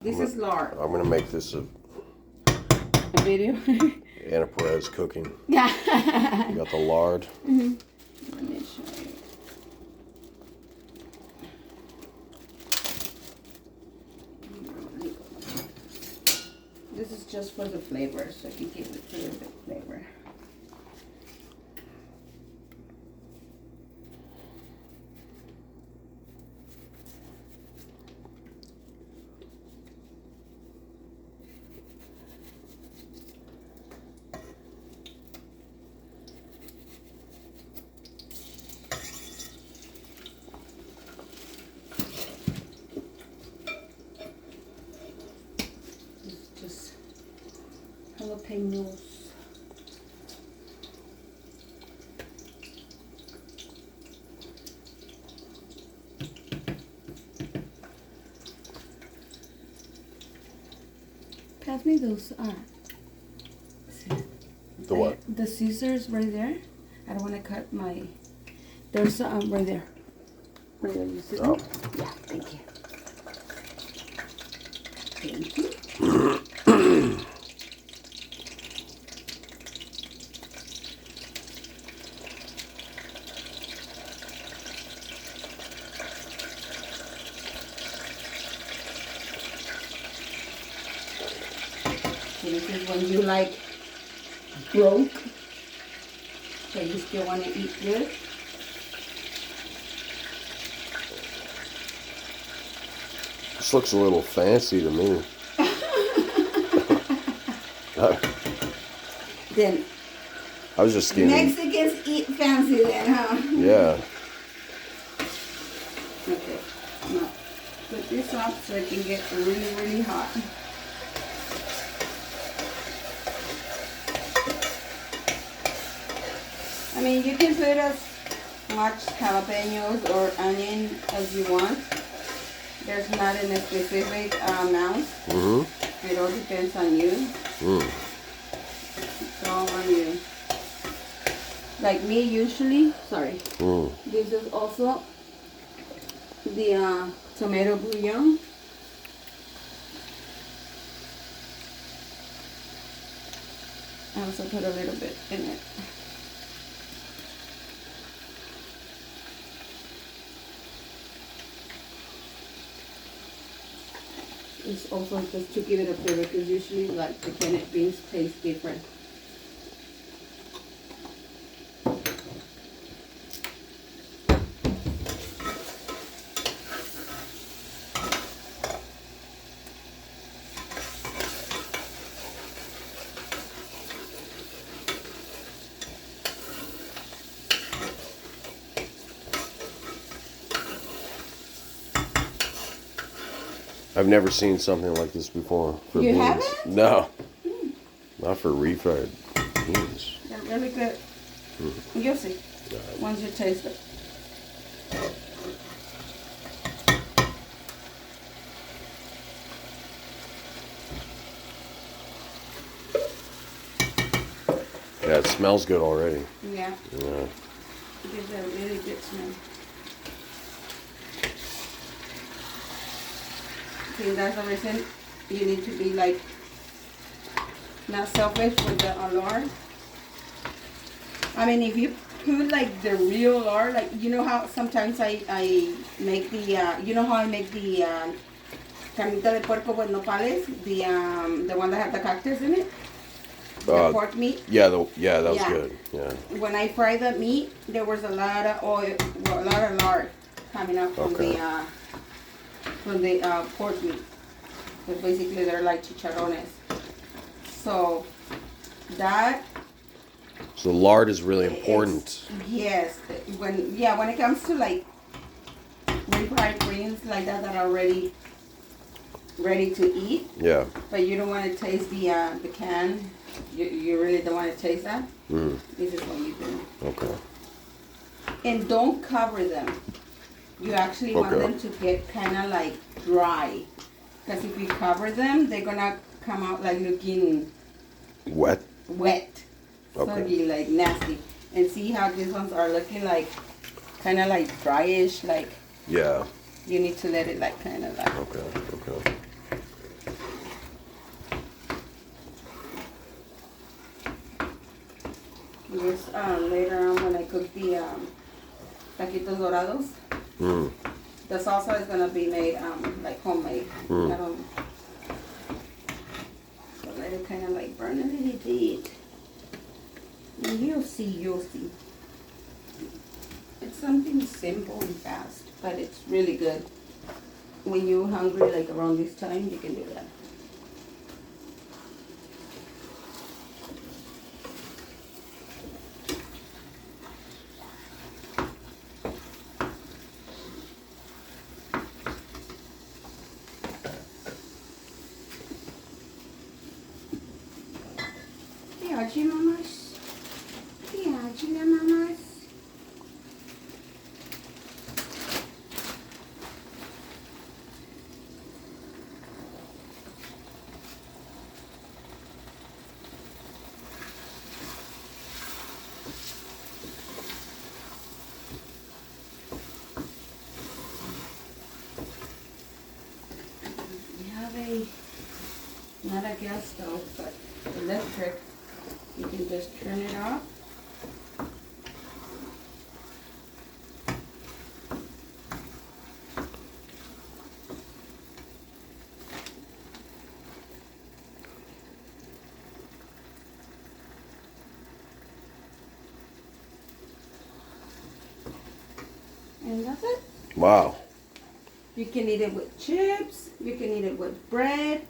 This is lard. I'm gonna make this a video. Anna Perez cooking. Yeah. You got the lard. Mm-hmm. Let me show you. This is just for the flavor, so you give it a little bit flavor. Just jalapenos. Pass me those. The what? The scissors right there. I don't want to cut my. There's right there. Right there. You see them? Yeah. Thank you. Thank you. This is when you like broke, but you still want to eat good. This looks a little fancy to me. Then I was just kidding. Mexicans eat fancy then, huh? Yeah. Okay. Now, put this up so it can get really, really hot. I mean, you can put as much jalapenos or onion as you want. There's not a specific amount. Mm-hmm. It all depends on you. It's all on you. Like me, usually, sorry. This is also the tomato bouillon. I also put a little bit in it. It's also just to give it a flavor, because usually like the canned beans taste different. I've never seen something like this before. For You beans. haven't? No. Not for refried beans. They're really good. You'll see once you taste it. Yeah, it smells good already. Yeah. Yeah. It gives it a really good smell. See, that's the reason you need to be like not selfish with the lard. I mean, if you put like the real lard, like you know how sometimes I make the you know how I make the carnita de puerco with nopales, the one that had the cactus in it, the pork meat. Yeah, that was good. Yeah. When I fried the meat, there was a lot of oil, a lot of lard coming out from the pork meat. So basically, they're like chicharrones. So that. So lard is really important. Yes, when it comes to like refried greens like that are already ready to eat. Yeah. But you don't want to taste the can. You really don't want to taste that. This is what you do. Okay. And don't cover them. You actually want them to get kind of like dry. Because if you cover them, they're going to come out like looking wet. Soggy, like nasty. And see how these ones are looking like kind of like dryish, like Yeah. you need to let it like kind of like. Okay. use later on when I cook the taquitos dorados. Mm. The salsa is gonna be made like homemade. Mm. I don't. So let it kind of like burn a little bit. And you'll see, you'll see. It's something simple and fast, but it's really good. When you're hungry, like around this time, you can do that. Piadinha, mamães. Piadinha, mamães. We have not a gas stove, but electric. You can just turn it off. And that's it. Wow. You can eat it with chips. You can eat it with bread.